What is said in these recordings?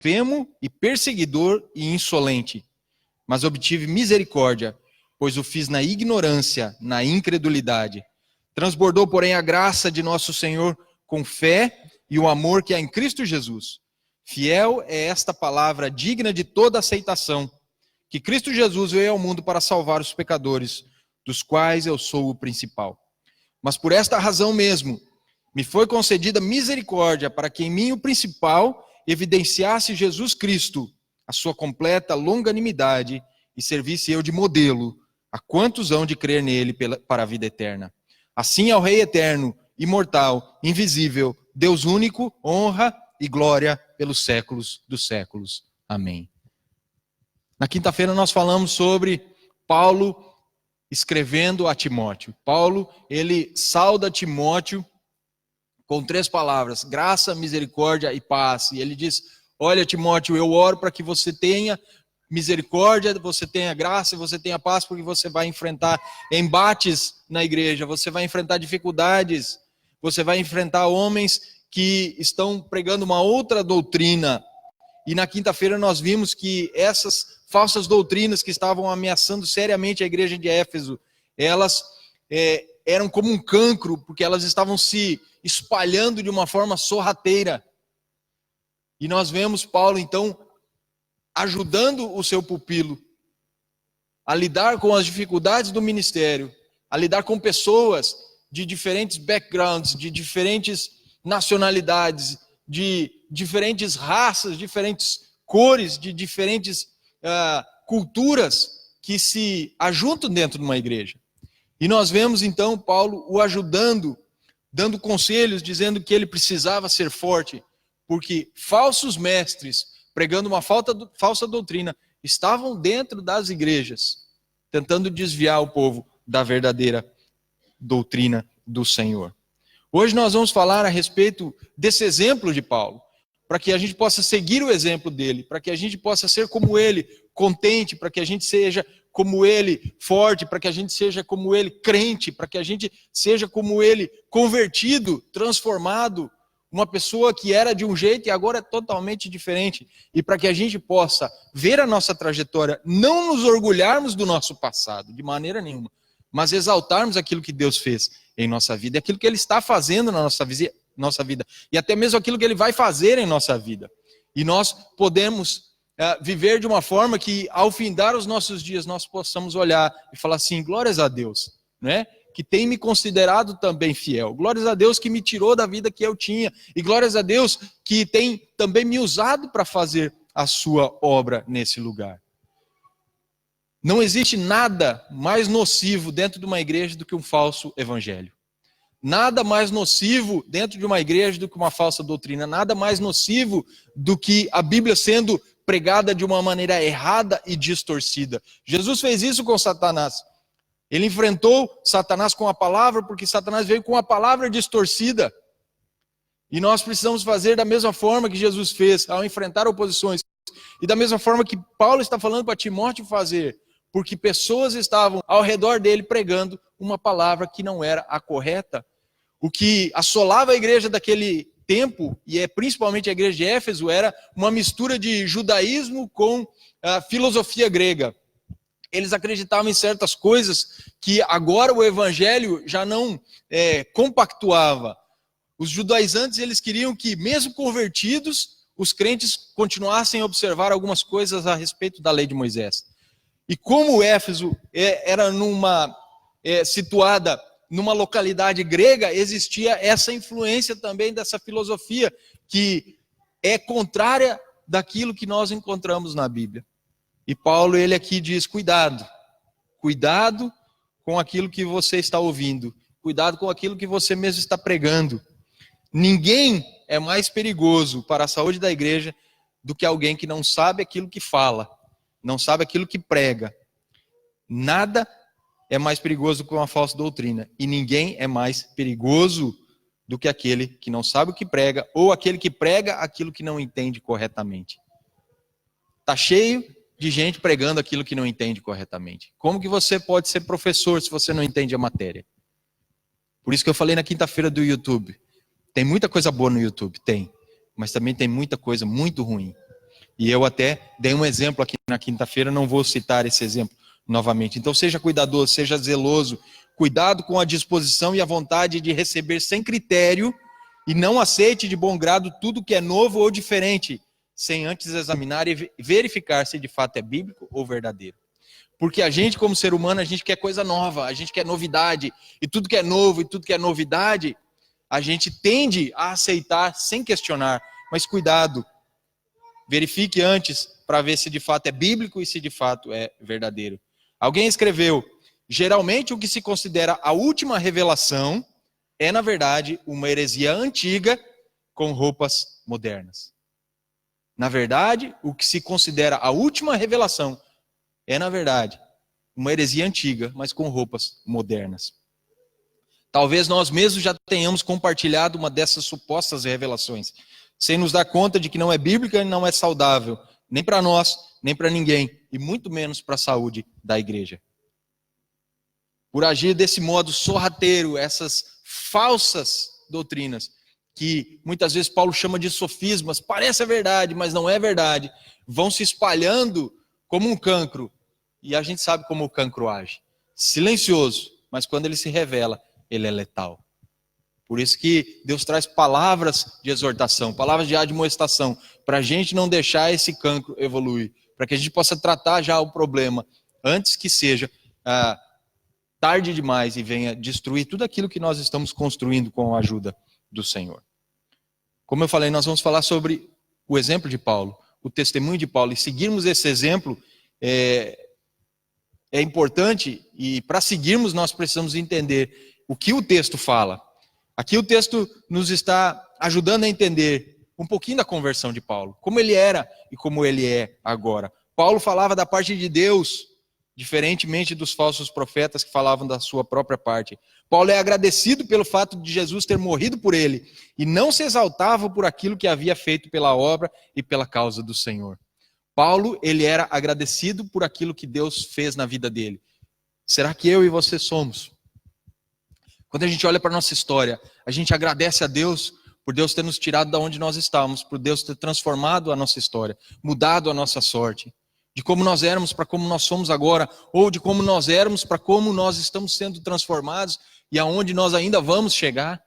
blasfemo e perseguidor e insolente, mas obtive misericórdia, pois o fiz na ignorância, na incredulidade. Transbordou, porém, a graça de nosso Senhor com fé e o amor que há em Cristo Jesus. Fiel é esta palavra, digna de toda aceitação, que Cristo Jesus veio ao mundo para salvar os pecadores, dos quais eu sou o principal. Mas por esta razão mesmo, me foi concedida misericórdia, para que em mim o principal evidenciasse Jesus Cristo, a sua completa longanimidade, e servisse eu de modelo a quantos hão de crer nele para a vida eterna. Assim ao Rei eterno, imortal, invisível, Deus único, honra e glória pelos séculos dos séculos. Amém. Na quinta-feira nós falamos sobre Paulo escrevendo a Timóteo. Paulo, ele sauda Timóteo com 3 palavras: graça, misericórdia e paz. E ele diz: olha, Timóteo, eu oro para que você tenha misericórdia, você tenha graça e você tenha paz, porque você vai enfrentar embates na igreja, você vai enfrentar dificuldades, você vai enfrentar homens que estão pregando uma outra doutrina. E na quinta-feira nós vimos que essas falsas doutrinas que estavam ameaçando seriamente a igreja de Éfeso, elas eram como um cancro, porque elas estavam se espalhando de uma forma sorrateira. E nós vemos Paulo, então, ajudando o seu pupilo a lidar com as dificuldades do ministério, a lidar com pessoas de diferentes backgrounds, de diferentes nacionalidades, de diferentes raças, diferentes cores, de diferentes culturas que se ajuntam dentro de uma igreja. E nós vemos então Paulo o ajudando, dando conselhos, dizendo que ele precisava ser forte, porque falsos mestres, pregando uma falsa doutrina, estavam dentro das igrejas, tentando desviar o povo da verdadeira doutrina do Senhor. Hoje nós vamos falar a respeito desse exemplo de Paulo, para que a gente possa seguir o exemplo dele, para que a gente possa ser como ele, contente, para que a gente seja como ele, forte, para que a gente seja como ele, crente, para que a gente seja como ele, convertido, transformado, uma pessoa que era de um jeito e agora é totalmente diferente, e para que a gente possa ver a nossa trajetória, não nos orgulharmos do nosso passado, de maneira nenhuma, mas exaltarmos aquilo que Deus fez em nossa vida, aquilo que Ele está fazendo na nossa vida, e até mesmo aquilo que Ele vai fazer em nossa vida. E nós podemos viver de uma forma que, ao findar os nossos dias, nós possamos olhar e falar assim: glórias a Deus, né? Que tem me considerado também fiel. Glórias a Deus que me tirou da vida que eu tinha. E glórias a Deus que tem também me usado para fazer a sua obra nesse lugar. Não existe nada mais nocivo dentro de uma igreja do que um falso evangelho. Nada mais nocivo dentro de uma igreja do que uma falsa doutrina. Nada mais nocivo do que a Bíblia sendo pregada de uma maneira errada e distorcida. Jesus fez isso com Satanás. Ele enfrentou Satanás com a palavra, porque Satanás veio com a palavra distorcida. E nós precisamos fazer da mesma forma que Jesus fez ao enfrentar oposições. E da mesma forma que Paulo está falando para Timóteo fazer. Porque pessoas estavam ao redor dele pregando uma palavra que não era a correta. O que assolava a igreja daquele tempo, e principalmente a igreja de Éfeso, era uma mistura de judaísmo com a filosofia grega. Eles acreditavam em certas coisas que agora o evangelho já não compactuava. Os judaizantes, eles queriam que, mesmo convertidos, os crentes continuassem a observar algumas coisas a respeito da lei de Moisés. E como Éfeso era situada numa localidade grega, existia essa influência também dessa filosofia, que é contrária daquilo que nós encontramos na Bíblia. E Paulo, ele aqui diz: cuidado com aquilo que você está ouvindo, cuidado com aquilo que você mesmo está pregando. Ninguém é mais perigoso para a saúde da igreja do que alguém que não sabe aquilo que fala, não sabe aquilo que prega. Nada é mais perigoso que uma falsa doutrina, e ninguém é mais perigoso do que aquele que não sabe o que prega, ou aquele que prega aquilo que não entende corretamente. Está cheio de gente pregando aquilo que não entende corretamente. Como que você pode ser professor se você não entende a matéria? Por isso que eu falei na quinta-feira do YouTube. Tem muita coisa boa no YouTube, tem. Mas também tem muita coisa muito ruim. E eu até dei um exemplo aqui na quinta-feira, não vou citar esse exemplo novamente. Então seja cuidadoso, seja zeloso, cuidado com a disposição e a vontade de receber sem critério e não aceite de bom grado tudo que é novo ou diferente, sem antes examinar e verificar se de fato é bíblico ou verdadeiro. Porque a gente, como ser humano, a gente quer coisa nova, a gente quer novidade, e tudo que é novo e tudo que é novidade, a gente tende a aceitar sem questionar. Mas cuidado, verifique antes para ver se de fato é bíblico e se de fato é verdadeiro. Alguém escreveu: geralmente o que se considera a última revelação é, na verdade, uma heresia antiga com roupas modernas. Na verdade, o que se considera a última revelação é, na verdade, uma heresia antiga, mas com roupas modernas. Talvez nós mesmos já tenhamos compartilhado uma dessas supostas revelações, sem nos dar conta de que não é bíblica e não é saudável, nem para nós, nem para ninguém, e muito menos para a saúde da igreja. Por agir desse modo sorrateiro, essas falsas doutrinas, que muitas vezes Paulo chama de sofismas, parece a verdade, mas não é verdade, vão se espalhando como um cancro. E a gente sabe como o cancro age. Silencioso, mas quando ele se revela, ele é letal. Por isso que Deus traz palavras de exortação, palavras de admoestação, para a gente não deixar esse cancro evoluir, para que a gente possa tratar já o problema antes que seja tarde demais e venha destruir tudo aquilo que nós estamos construindo com a ajuda do Senhor. Como eu falei, nós vamos falar sobre o exemplo de Paulo, o testemunho de Paulo, e seguirmos esse exemplo é importante, e para seguirmos nós precisamos entender o que o texto fala. Aqui o texto nos está ajudando a entender um pouquinho da conversão de Paulo, como ele era e como ele é agora. Paulo falava da parte de Deus, diferentemente dos falsos profetas que falavam da sua própria parte. Paulo é agradecido pelo fato de Jesus ter morrido por ele e não se exaltava por aquilo que havia feito pela obra e pela causa do Senhor. Paulo, ele era agradecido por aquilo que Deus fez na vida dele. Será que eu e você somos? Quando a gente olha para a nossa história, a gente agradece a Deus por Deus ter nos tirado de onde nós estávamos, por Deus ter transformado a nossa história, mudado a nossa sorte, de como nós éramos para como nós somos agora, ou de como nós éramos para como nós estamos sendo transformados e aonde nós ainda vamos chegar.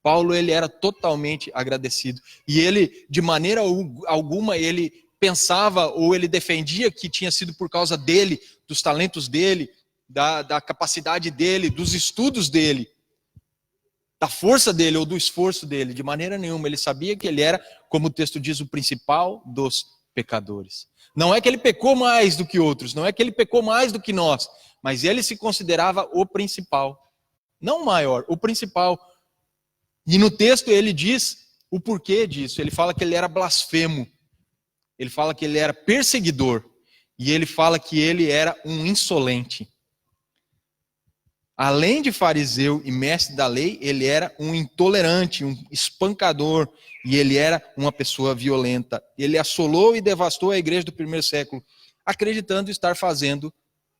Paulo, ele era totalmente agradecido. E ele, de maneira alguma, ele pensava ou ele defendia que tinha sido por causa dele, dos talentos dele, da capacidade dele, dos estudos dele, da força dele ou do esforço dele. De maneira nenhuma. Ele sabia que ele era, como o texto diz, o principal dos pecadores. Não é que ele pecou mais do que outros, não é que ele pecou mais do que nós, mas ele se considerava o principal. Não o maior, o principal. E no texto ele diz o porquê disso. Ele fala que ele era blasfemo. Ele fala que ele era perseguidor. E ele fala que ele era um insolente. Além de fariseu e mestre da lei, ele era um intolerante, um espancador. E ele era uma pessoa violenta. Ele assolou e devastou a igreja do primeiro século, acreditando estar fazendo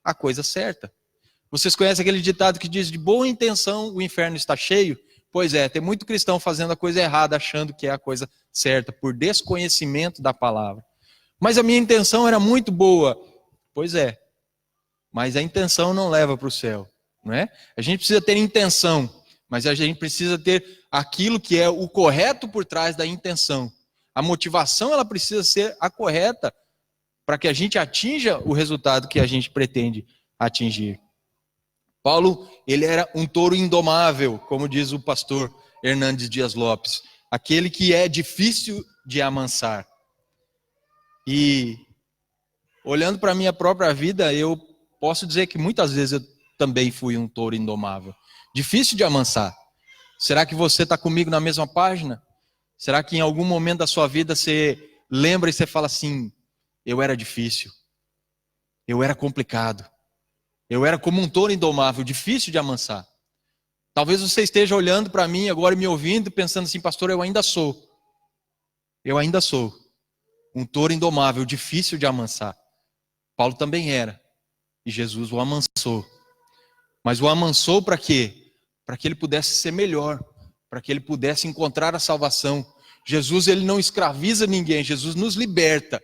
a coisa certa. Vocês conhecem aquele ditado que diz: de boa intenção o inferno está cheio? Pois é, tem muito cristão fazendo a coisa errada, achando que é a coisa certa, por desconhecimento da palavra. Mas a minha intenção era muito boa. Pois é, mas a intenção não leva para o céu, não é? A gente precisa ter intenção, mas a gente precisa ter aquilo que é o correto por trás da intenção. A motivação, ela precisa ser a correta para que a gente atinja o resultado que a gente pretende atingir. Paulo, ele era um touro indomável, como diz o pastor Hernandes Dias Lopes, aquele que é difícil de amansar. E olhando para a minha própria vida, eu posso dizer que muitas vezes eu também fui um touro indomável, difícil de amansar. Será que você está comigo na mesma página? Será que em algum momento da sua vida você lembra e você fala assim: eu era difícil, eu era complicado, eu era como um touro indomável, difícil de amansar. Talvez você esteja olhando para mim agora, me ouvindo, pensando assim: pastor, eu ainda sou um touro indomável, difícil de amansar. Paulo também era, e Jesus o amansou. Mas o amansou para quê? Para que ele pudesse ser melhor, para que ele pudesse encontrar a salvação. Jesus, ele não escraviza ninguém, Jesus nos liberta.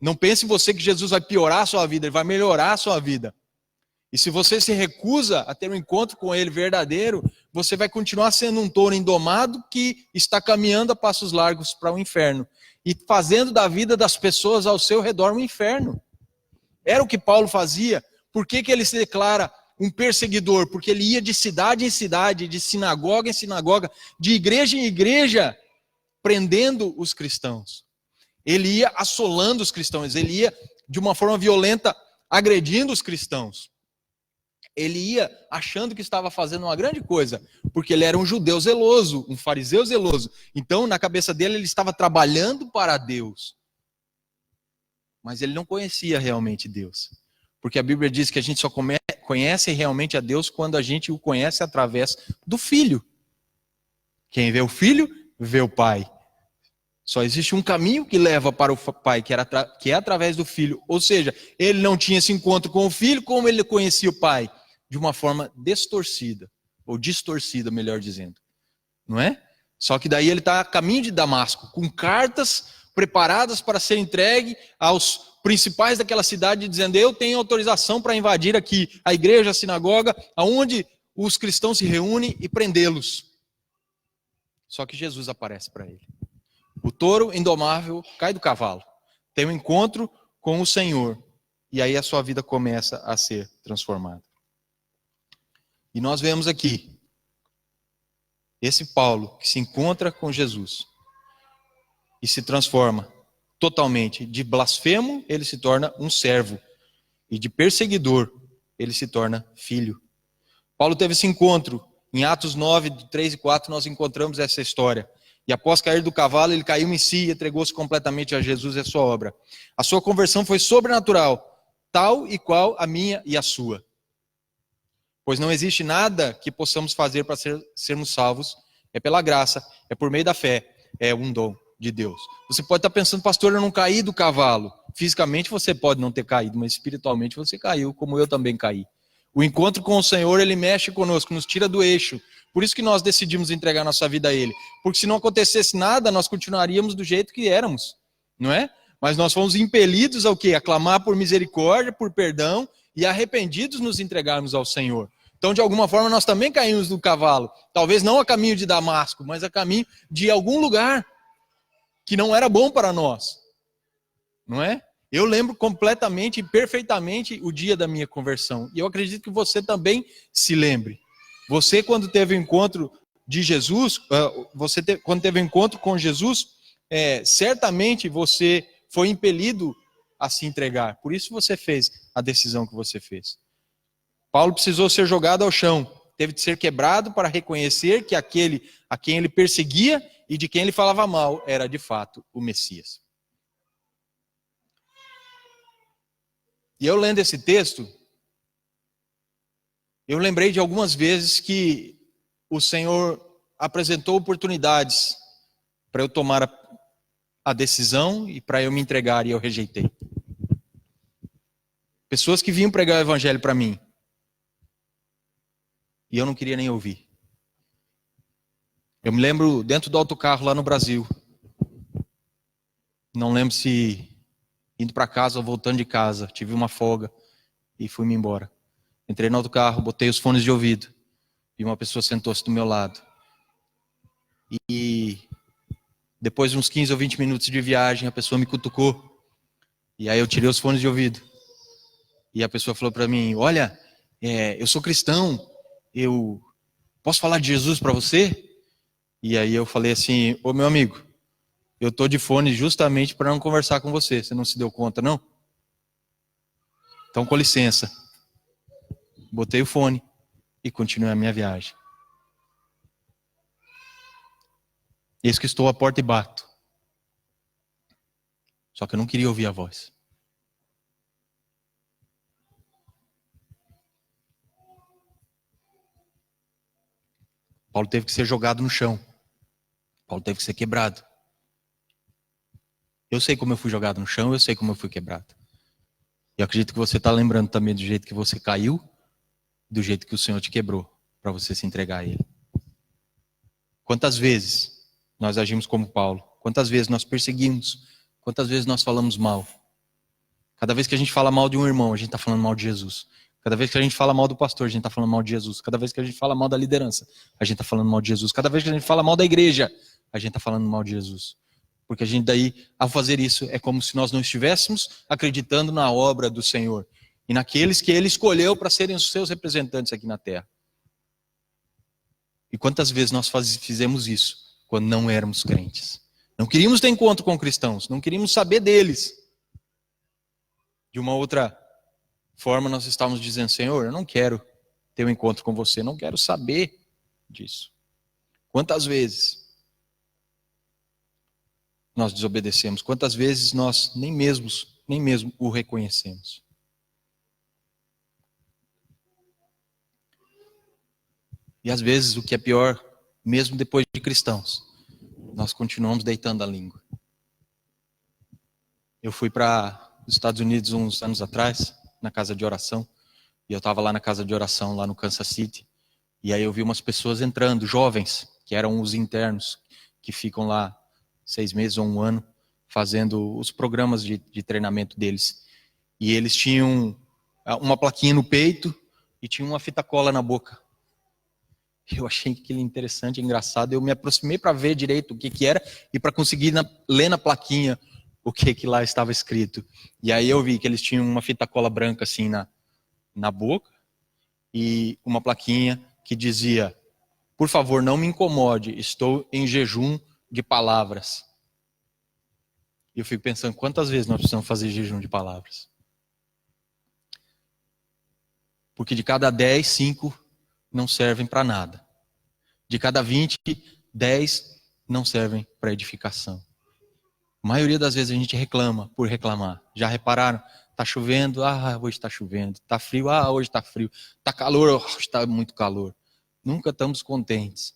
Não pense você que Jesus vai piorar a sua vida, ele vai melhorar a sua vida. E se você se recusa a ter um encontro com ele verdadeiro, você vai continuar sendo um touro indomado que está caminhando a passos largos para o inferno e fazendo da vida das pessoas ao seu redor um inferno. Era o que Paulo fazia. Por que ele se declara um perseguidor? Porque ele ia de cidade em cidade, de sinagoga em sinagoga, de igreja em igreja, prendendo os cristãos. Ele ia assolando os cristãos, ele ia de uma forma violenta agredindo os cristãos. Ele ia achando que estava fazendo uma grande coisa, porque ele era um judeu zeloso, um fariseu zeloso. Então, na cabeça dele, ele estava trabalhando para Deus. Mas ele não conhecia realmente Deus. Porque a Bíblia diz que a gente só conhece realmente a Deus quando a gente o conhece através do Filho. Quem vê o Filho, vê o Pai. Só existe um caminho que leva para o Pai, que é através do Filho. Ou seja, ele não tinha esse encontro com o Filho como ele conhecia o Pai. De uma forma distorcida, ou distorcida, melhor dizendo. Não é? Só que daí ele está a caminho de Damasco, com cartas preparadas para ser entregue aos principais daquela cidade, dizendo: eu tenho autorização para invadir aqui a igreja, a sinagoga, aonde os cristãos se reúnem e prendê-los. Só que Jesus aparece para ele. O touro indomável cai do cavalo, tem um encontro com o Senhor, e aí a sua vida começa a ser transformada. E nós vemos aqui, esse Paulo que se encontra com Jesus e se transforma totalmente. De blasfemo, ele se torna um servo. E de perseguidor, ele se torna filho. Paulo teve esse encontro. Em Atos 9, 3 e 4, nós encontramos essa história. E após cair do cavalo, ele caiu em si e entregou-se completamente a Jesus e a sua obra. A sua conversão foi sobrenatural, tal e qual a minha e a sua. Pois não existe nada que possamos fazer para sermos salvos. É pela graça, é por meio da fé, é um dom de Deus. Você pode estar pensando: pastor, eu não caí do cavalo. Fisicamente você pode não ter caído, mas espiritualmente você caiu, como eu também caí. O encontro com o Senhor, ele mexe conosco, nos tira do eixo. Por isso que nós decidimos entregar nossa vida a Ele. Porque se não acontecesse nada, nós continuaríamos do jeito que éramos, não é? Mas nós fomos impelidos ao quê? A clamar por misericórdia, por perdão, e arrependidos nos entregarmos ao Senhor. Então, de alguma forma, nós também caímos do cavalo. Talvez não a caminho de Damasco, mas a caminho de algum lugar que não era bom para nós. Não é? Eu lembro completamente e perfeitamente o dia da minha conversão. E eu acredito que você também se lembre. Você, quando teve o encontro de Jesus, quando teve o encontro com Jesus, certamente você foi impelido a se entregar. Por isso você fez a decisão que você fez. Paulo precisou ser jogado ao chão. Teve de ser quebrado para reconhecer que aquele a quem ele perseguia e de quem ele falava mal era de fato o Messias. E eu lendo esse texto, eu lembrei de algumas vezes que o Senhor apresentou oportunidades para eu tomar a decisão e para eu me entregar, e eu rejeitei. Pessoas que vinham pregar o evangelho para mim e eu não queria nem ouvir. Eu me lembro dentro do autocarro lá no Brasil, não lembro se indo para casa ou voltando de casa, tive uma folga e fui-me embora. Entrei no autocarro, botei os fones de ouvido e uma pessoa sentou-se do meu lado. E depois de uns 15 ou 20 minutos de viagem, a pessoa me cutucou. E aí eu tirei os fones de ouvido. E a pessoa falou para mim: olha, eu sou cristão, eu posso falar de Jesus para você? E aí eu falei assim: ô meu amigo, eu estou de fone justamente para não conversar com você. Você não se deu conta, não? Então, com licença. Botei o fone e continuei a minha viagem. Eis que estou à porta e bato. Só que eu não queria ouvir a voz. Paulo teve que ser jogado no chão. Paulo teve que ser quebrado. Eu sei como eu fui jogado no chão, eu sei como eu fui quebrado. E eu acredito que você está lembrando também do jeito que você caiu, do jeito que o Senhor te quebrou, para você se entregar a Ele. Quantas vezes nós agimos como Paulo? Quantas vezes nós perseguimos? Quantas vezes nós falamos mal? Cada vez que a gente fala mal de um irmão, a gente está falando mal de Jesus. Cada vez que a gente fala mal do pastor, a gente está falando mal de Jesus. Cada vez que a gente fala mal da liderança, a gente está falando mal de Jesus. Cada vez que a gente fala mal da igreja, a gente está falando mal de Jesus. Porque a gente daí, ao fazer isso, é como se nós não estivéssemos acreditando na obra do Senhor. E naqueles que Ele escolheu para serem os seus representantes aqui na terra. E quantas vezes nós fizemos isso quando não éramos crentes? Não queríamos ter encontro com cristãos, não queríamos saber deles. De uma outra forma, nós estávamos dizendo: Senhor, eu não quero ter um encontro com você, não quero saber disso. Quantas vezes nós desobedecemos? Quantas vezes nós nem mesmo o reconhecemos? E às vezes, o que é pior, mesmo depois de cristãos, nós continuamos deitando a língua. Eu fui para os Estados Unidos uns anos atrás, na casa de oração, e eu estava lá na casa de oração, lá no Kansas City, e aí eu vi umas pessoas entrando, jovens, que eram os internos, que ficam lá 6 meses ou 1 ano, fazendo os programas de treinamento deles. E eles tinham uma plaquinha no peito e tinham uma fita cola na boca. Eu achei aquilo interessante, engraçado. Eu me aproximei para ver direito o que era e para conseguir ler na plaquinha o que lá estava escrito. E aí eu vi que eles tinham uma fita cola branca assim na boca e uma plaquinha que dizia: por favor, não me incomode, estou em jejum de palavras. E eu fico pensando, quantas vezes nós precisamos fazer jejum de palavras? Porque de cada 10, 5 não servem para nada. De cada 20, 10 não servem para edificação. A maioria das vezes a gente reclama por reclamar. Já repararam? Está chovendo, hoje está chovendo. Está frio, hoje está frio. Está calor, hoje está muito calor. Nunca estamos contentes.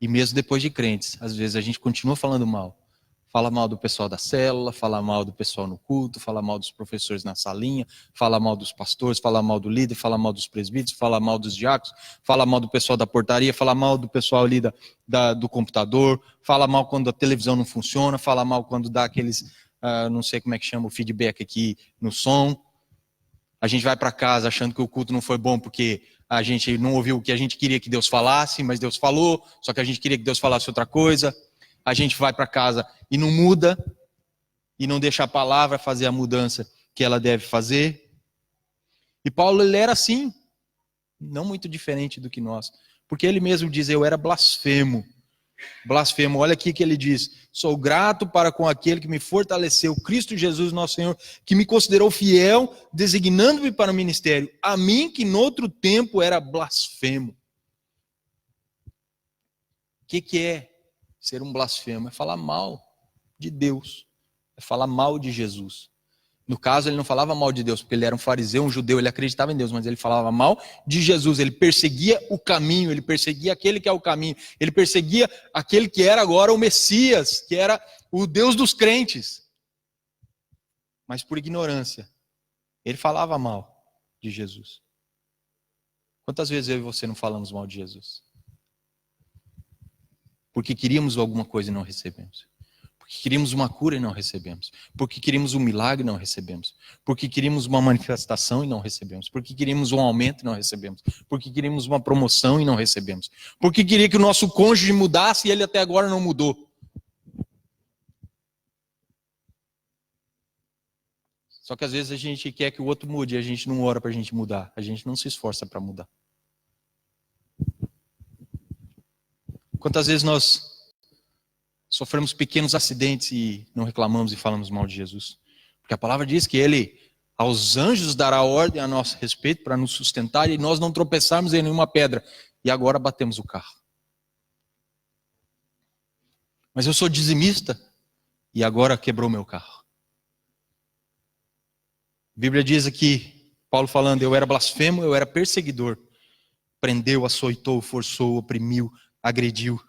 E mesmo depois de crentes, às vezes a gente continua falando mal. Fala mal do pessoal da célula, fala mal do pessoal no culto, fala mal dos professores na salinha, fala mal dos pastores, fala mal do líder, fala mal dos presbíteros, fala mal dos diáconos, fala mal do pessoal da portaria, fala mal do pessoal ali do computador, fala mal quando a televisão não funciona, fala mal quando dá aqueles, não sei como é que chama, o feedback aqui no som. A gente vai para casa achando que o culto não foi bom porque a gente não ouviu o que a gente queria que Deus falasse, mas Deus falou, só que a gente queria que Deus falasse outra coisa. A gente vai para casa e não muda, e não deixa a palavra fazer a mudança que ela deve fazer. E Paulo, ele era assim, não muito diferente do que nós. Porque ele mesmo diz: eu era blasfemo. Blasfemo, olha aqui que ele diz: sou grato para com aquele que me fortaleceu, Cristo Jesus nosso Senhor, que me considerou fiel, designando-me para o ministério, a mim que noutro tempo era blasfemo. O que é ser um blasfemo? É falar mal de Deus, é falar mal de Jesus. No caso, ele não falava mal de Deus, porque ele era um fariseu, um judeu, ele acreditava em Deus, mas ele falava mal de Jesus. Ele perseguia o caminho, ele perseguia aquele que é o caminho, ele perseguia aquele que era agora o Messias, que era o Deus dos crentes. Mas por ignorância, ele falava mal de Jesus. Quantas vezes eu e você não falamos mal de Jesus? Porque queríamos alguma coisa e não recebemos. Porque queríamos uma cura e não recebemos. Porque queríamos um milagre e não recebemos. Porque queríamos uma manifestação e não recebemos. Porque queríamos um aumento e não recebemos. Porque queríamos uma promoção e não recebemos. Porque queria que o nosso cônjuge mudasse e ele até agora não mudou. Só que às vezes a gente quer que o outro mude e a gente não ora para a gente mudar. A gente não se esforça para mudar. Quantas vezes nós sofremos pequenos acidentes e não reclamamos e falamos mal de Jesus? Porque a palavra diz que ele, aos anjos, dará ordem a nosso respeito para nos sustentar e nós não tropeçarmos em nenhuma pedra. E agora batemos o carro. Mas eu sou dizimista e agora quebrou meu carro. A Bíblia diz aqui, Paulo falando: eu era blasfemo, eu era perseguidor. Prendeu, açoitou, forçou, oprimiu, agrediu.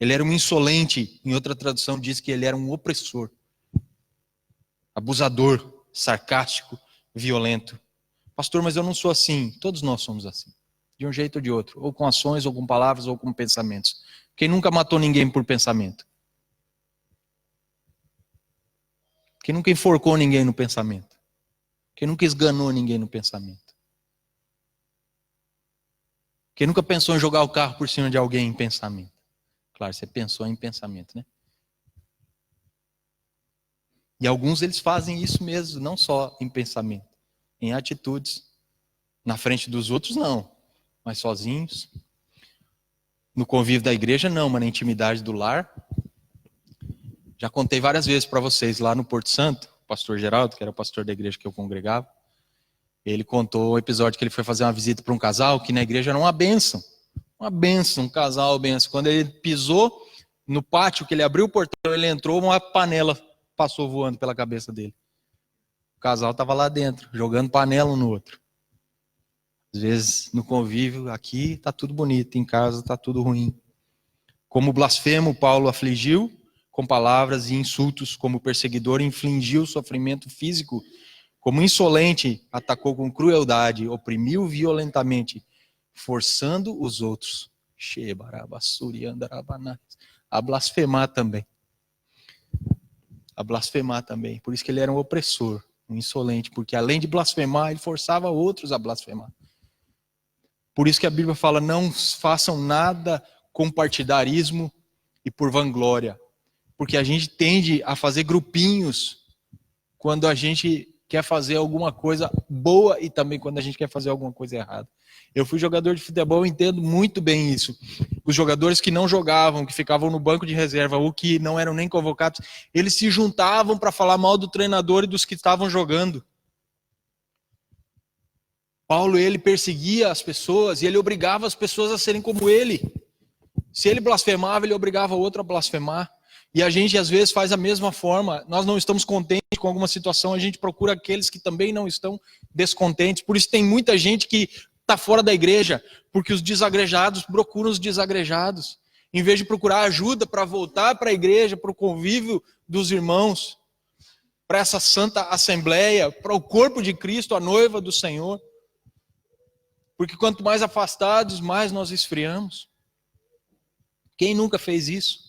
Ele era um insolente, em outra tradução diz que ele era um opressor, abusador, sarcástico, violento. Pastor, mas eu não sou assim. Todos nós somos assim, de um jeito ou de outro, ou com ações, ou com palavras, ou com pensamentos. Quem nunca matou ninguém por pensamento? Quem nunca enforcou ninguém no pensamento? Quem nunca esganou ninguém no pensamento? Quem nunca pensou em jogar o carro por cima de alguém em pensamento? Claro, você pensou em pensamento, né? E alguns eles fazem isso mesmo, não só em pensamento, em atitudes. Na frente dos outros, não. Mas sozinhos. No convívio da igreja, não, mas na intimidade do lar. Já contei várias vezes para vocês, lá no Porto Santo, o pastor Geraldo, que era o pastor da igreja que eu congregava, ele contou o episódio que ele foi fazer uma visita para um casal, que na igreja era uma bênção, um casal bênção. Quando ele pisou no pátio, que ele abriu o portão, ele entrou, uma panela passou voando pela cabeça dele. O casal estava lá dentro, jogando panela um no outro. Às vezes, no convívio, aqui está tudo bonito, em casa está tudo ruim. Como blasfemo, Paulo afligiu com palavras e insultos, como perseguidor, infligiu sofrimento físico, como insolente, atacou com crueldade, oprimiu violentamente, forçando os outros a blasfemar também. Por isso que ele era um opressor, um insolente, porque além de blasfemar, ele forçava outros a blasfemar. Por isso que a Bíblia fala, não façam nada com partidarismo e por vanglória. Porque a gente tende a fazer grupinhos quando a gente quer fazer alguma coisa boa e também quando a gente quer fazer alguma coisa errada. Eu fui jogador de futebol, eu entendo muito bem isso. Os jogadores que não jogavam, que ficavam no banco de reserva ou que não eram nem convocados, eles se juntavam para falar mal do treinador e dos que estavam jogando. Paulo, ele perseguia as pessoas e ele obrigava as pessoas a serem como ele. Se ele blasfemava, ele obrigava o outro a blasfemar. E a gente, às vezes, faz a mesma forma. Nós não estamos contentes com alguma situação, a gente procura aqueles que também não estão descontentes. Por isso tem muita gente que está fora da igreja, porque os desagrejados procuram os desagrejados. Em vez de procurar ajuda para voltar para a igreja, para o convívio dos irmãos, para essa santa assembleia, para o corpo de Cristo, a noiva do Senhor. Porque quanto mais afastados, mais nós esfriamos. Quem nunca fez isso?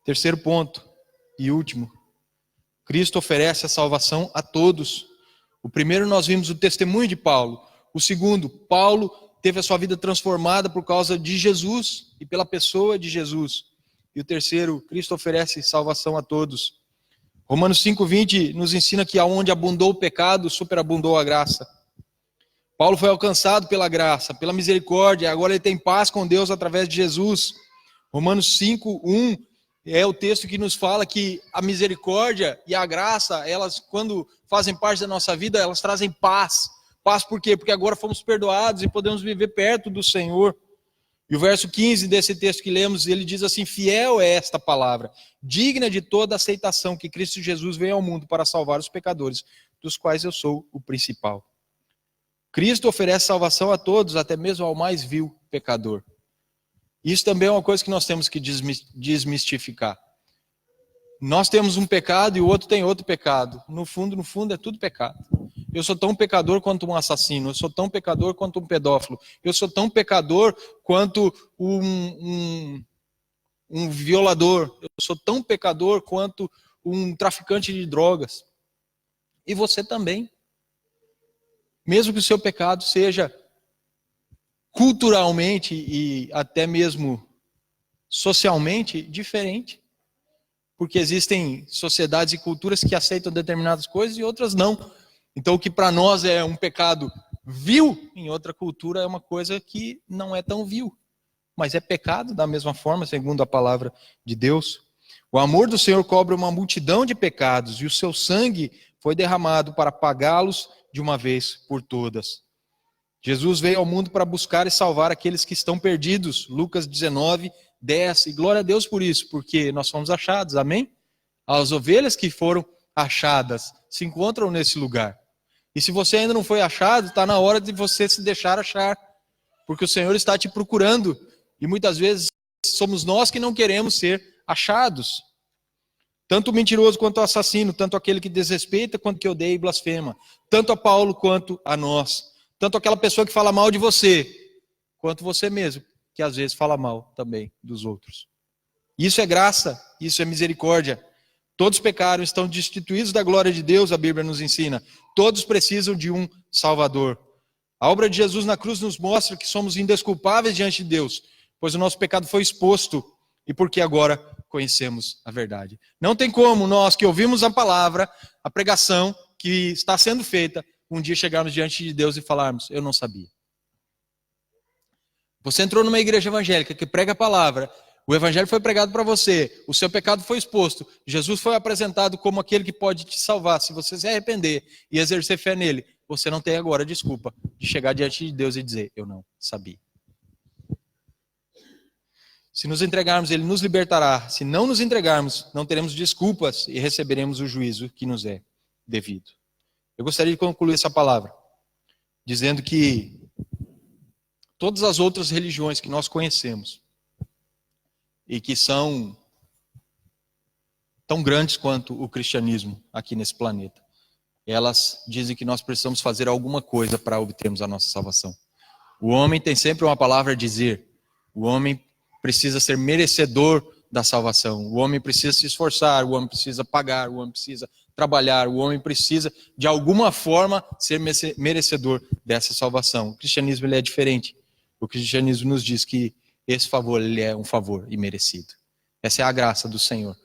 Terceiro ponto e último. Cristo oferece a salvação a todos. O primeiro nós vimos o testemunho de Paulo. O segundo, Paulo teve a sua vida transformada por causa de Jesus e pela pessoa de Jesus. E o terceiro, Cristo oferece salvação a todos. Romanos 5:20 nos ensina que aonde abundou o pecado, superabundou a graça. Paulo foi alcançado pela graça, pela misericórdia, agora ele tem paz com Deus através de Jesus. Romanos 5:1 é o texto que nos fala que a misericórdia e a graça, elas, quando fazem parte da nossa vida, elas trazem paz. Paz por quê? Porque agora fomos perdoados e podemos viver perto do Senhor. E o verso 15 desse texto que lemos, ele diz assim, fiel é esta palavra, digna de toda aceitação, que Cristo Jesus veio ao mundo para salvar os pecadores, dos quais eu sou o principal. Cristo oferece salvação a todos, até mesmo ao mais vil pecador. Isso também é uma coisa que nós temos que desmistificar. Nós temos um pecado e o outro tem outro pecado. No fundo é tudo pecado. Eu sou tão pecador quanto um assassino, eu sou tão pecador quanto um pedófilo, eu sou tão pecador quanto um violador, eu sou tão pecador quanto um traficante de drogas. E você também. Mesmo que o seu pecado seja culturalmente e até mesmo socialmente diferente. Porque existem sociedades e culturas que aceitam determinadas coisas e outras não. Então o que para nós é um pecado vil, em outra cultura é uma coisa que não é tão vil. Mas é pecado da mesma forma, segundo a palavra de Deus. O amor do Senhor cobre uma multidão de pecados e o seu sangue foi derramado para pagá-los de uma vez por todas. Jesus veio ao mundo para buscar e salvar aqueles que estão perdidos. Lucas 19:10. E glória a Deus por isso, porque nós fomos achados, amém? As ovelhas que foram achadas se encontram nesse lugar. E se você ainda não foi achado, está na hora de você se deixar achar. Porque o Senhor está te procurando. E muitas vezes somos nós que não queremos ser achados. Tanto o mentiroso quanto o assassino, tanto aquele que desrespeita quanto que odeia e blasfema. Tanto a Paulo quanto a nós. Tanto aquela pessoa que fala mal de você, quanto você mesmo, que às vezes fala mal também dos outros. Isso é graça, isso é misericórdia. Todos pecaram, estão destituídos da glória de Deus, a Bíblia nos ensina. Todos precisam de um Salvador. A obra de Jesus na cruz nos mostra que somos indesculpáveis diante de Deus, pois o nosso pecado foi exposto e porque agora conhecemos a verdade. Não tem como nós que ouvimos a palavra, a pregação que está sendo feita, um dia chegarmos diante de Deus e falarmos, eu não sabia. Você entrou numa igreja evangélica que prega a palavra, o evangelho foi pregado para você, o seu pecado foi exposto, Jesus foi apresentado como aquele que pode te salvar. Se você se arrepender e exercer fé nele, você não tem agora desculpa de chegar diante de Deus e dizer, eu não sabia. Se nos entregarmos, ele nos libertará. Se não nos entregarmos, não teremos desculpas e receberemos o juízo que nos é devido. Eu gostaria de concluir essa palavra dizendo que todas as outras religiões que nós conhecemos e que são tão grandes quanto o cristianismo aqui nesse planeta, elas dizem que nós precisamos fazer alguma coisa para obtermos a nossa salvação. O homem tem sempre uma palavra a dizer. O homem precisa ser merecedor da salvação. O homem precisa se esforçar, o homem precisa pagar, o homem precisa trabalhar, o homem precisa, de alguma forma, ser merecedor dessa salvação. O cristianismo ele é diferente. O cristianismo nos diz que esse favor ele é um favor imerecido. Essa é a graça do Senhor.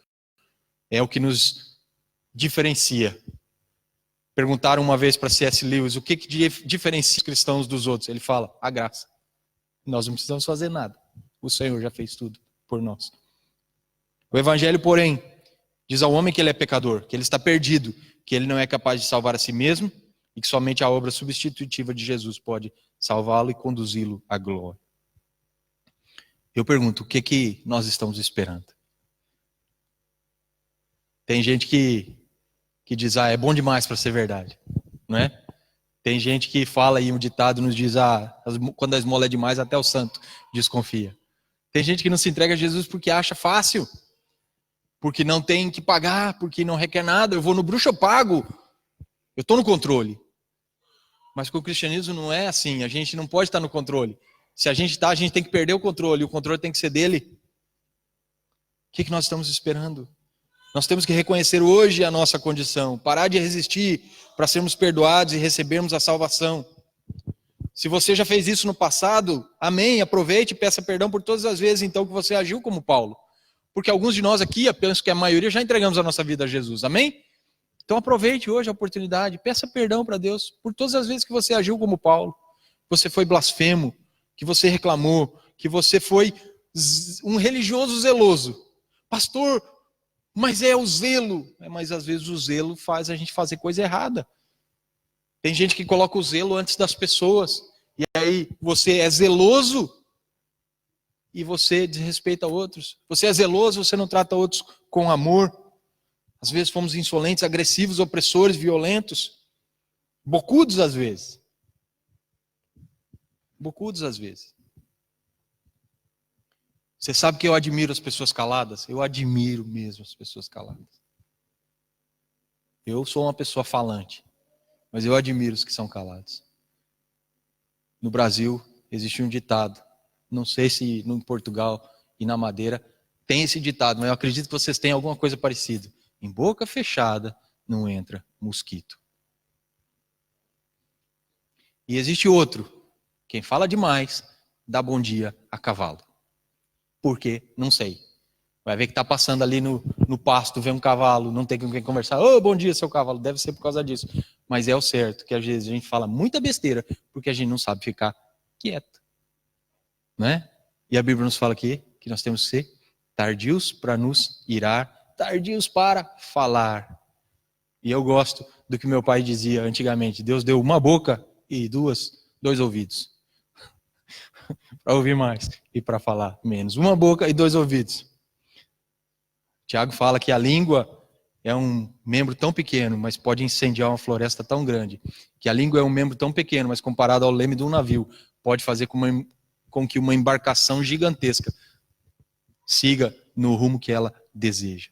É o que nos diferencia. Perguntaram uma vez para C.S. Lewis o que diferencia os cristãos dos outros. Ele fala, a graça. Nós não precisamos fazer nada. O Senhor já fez tudo por nós. O Evangelho, porém, diz ao homem que ele é pecador, que ele está perdido, que ele não é capaz de salvar a si mesmo e que somente a obra substitutiva de Jesus pode salvá-lo e conduzi-lo à glória. Eu pergunto, o que nós estamos esperando? Tem gente que diz, é bom demais para ser verdade, não é? Tem gente que fala aí, um ditado nos diz, quando a esmola é demais, até o santo desconfia. Tem gente que não se entrega a Jesus porque acha fácil, porque não tem que pagar, porque não requer nada. Eu vou no bruxo, eu pago, eu estou no controle. Mas com o cristianismo não é assim, a gente não pode estar no controle. Se a gente está, a gente tem que perder o controle tem que ser dele. O que nós estamos esperando? Nós temos que reconhecer hoje a nossa condição, parar de resistir para sermos perdoados e recebermos a salvação. Se você já fez isso no passado, amém, aproveite e peça perdão por todas as vezes então que você agiu como Paulo. Porque alguns de nós aqui, eu penso que a maioria já entregamos a nossa vida a Jesus, amém? Então aproveite hoje a oportunidade, peça perdão para Deus por todas as vezes que você agiu como Paulo, que você foi blasfemo, que você reclamou, que você foi um religioso zeloso. Pastor, mas é o zelo. Mas às vezes o zelo faz a gente fazer coisa errada. Tem gente que coloca o zelo antes das pessoas. E aí você é zeloso e você desrespeita outros. Você é zeloso, você não trata outros com amor. Às vezes fomos insolentes, agressivos, opressores, violentos. Bocudos às vezes. Bocudos às vezes. Você sabe que eu admiro as pessoas caladas? Eu admiro mesmo as pessoas caladas. Eu sou uma pessoa falante, mas eu admiro os que são calados. No Brasil, existe um ditado. Não sei se em Portugal e na Madeira tem esse ditado, mas eu acredito que vocês têm alguma coisa parecida. Em boca fechada não entra mosquito. E existe outro. Quem fala demais dá bom dia a cavalo. Por quê? Não sei. Vai ver que está passando ali no pasto, vê um cavalo, não tem com quem conversar. Bom dia, seu cavalo. Deve ser por causa disso. Mas é o certo, que às vezes a gente fala muita besteira, porque a gente não sabe ficar quieto. Né? E a Bíblia nos fala aqui que nós temos que ser tardios para nos irar, tardios para falar. E eu gosto do que meu pai dizia antigamente. Deus deu uma boca e dois ouvidos. Para ouvir mais e para falar menos. Uma boca e 2 ouvidos. Tiago fala que a língua é um membro tão pequeno, mas pode incendiar uma floresta tão grande. Que a língua é um membro tão pequeno, mas comparado ao leme de um navio, pode fazer com que uma embarcação gigantesca siga no rumo que ela deseja.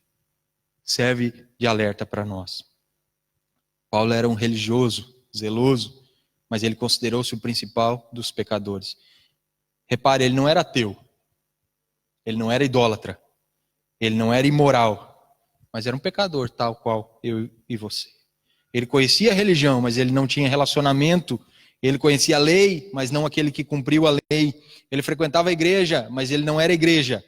Serve de alerta para nós. Paulo era um religioso, zeloso, mas ele considerou-se o principal dos pecadores. Repare, ele não era ateu, ele não era idólatra, ele não era imoral, mas era um pecador tal qual eu e você. Ele conhecia a religião, mas ele não tinha relacionamento. Ele conhecia a lei, mas não aquele que cumpriu a lei. Ele frequentava a igreja, mas ele não era igreja.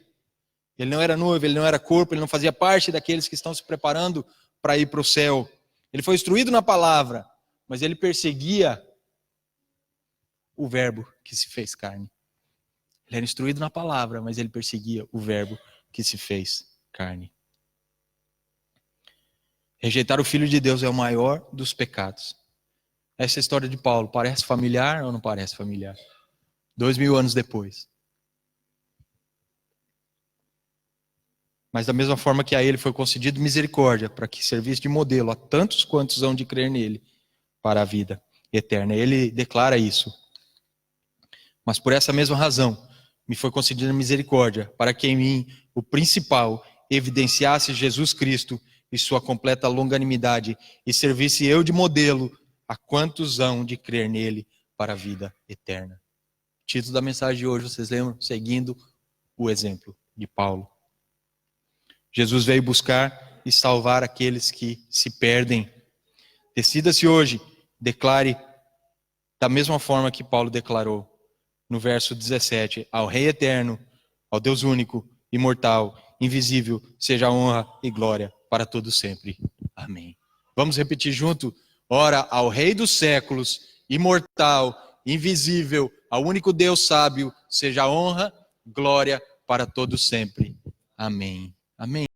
Ele não era noivo, ele não era corpo, ele não fazia parte daqueles que estão se preparando para ir para o céu. Ele foi instruído na palavra, mas ele perseguia o verbo que se fez carne. Ele era instruído na palavra, mas ele perseguia o verbo que se fez carne. Rejeitar o Filho de Deus é o maior dos pecados. Essa história de Paulo parece familiar ou não parece familiar? 2000 anos depois. Mas da mesma forma que a ele foi concedido misericórdia, para que servisse de modelo a tantos quantos hão de crer nele para a vida eterna. Ele declara isso. Mas por essa mesma razão, me foi concedida misericórdia, para que em mim, o principal, evidenciasse Jesus Cristo e sua completa longanimidade, e servisse eu de modelo a quantos hão de crer nele para a vida eterna. Título da mensagem de hoje, vocês lembram? Seguindo o exemplo de Paulo. Jesus veio buscar e salvar aqueles que se perdem. Decida-se hoje, declare da mesma forma que Paulo declarou no verso 17, ao Rei eterno, ao Deus único, imortal, invisível, seja honra e glória para todos sempre. Amém. Vamos repetir junto? Ora, ao Rei dos séculos, imortal, invisível, ao único Deus sábio, seja honra, glória para todos sempre. Amém. Amém.